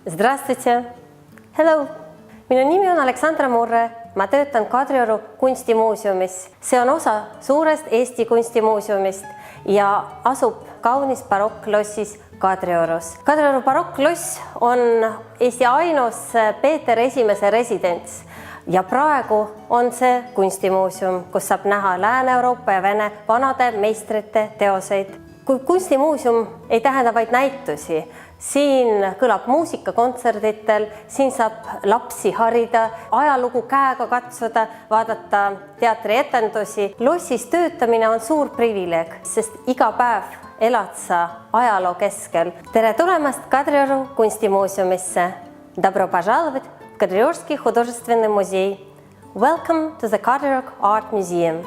Здравствуйте! Hello! Minu nimi on Aleksandra Murre. Ma töötan Kadrioru kunstimuuseumis. See on osa suurest Eesti kunstimuuseumist ja asub kaunis barokklossis Kadriorus. Kadrioru barokkloss on Eesti ainus Peeter I residents ja praegu on see kunstimuuseum, kus saab näha Lääne-Euroopa ja Vene vanade meistrite teoseid. Kui kunstimuuseum ei tähenda vaid näitusi, siin kõlab muusikakontserditel, siin saab lapsi harida, ajalugu käega katsuda, vaadata teatrietendusi. Lossis töötamine on suur privileeg, sest iga päev elad sa ajaloo keskel. Tere tulemast Kadrioru kunstimuuseumisse. Добро пожаловать в Kadriorski художественный музей. Welcome to the Kadriorg Art Museum.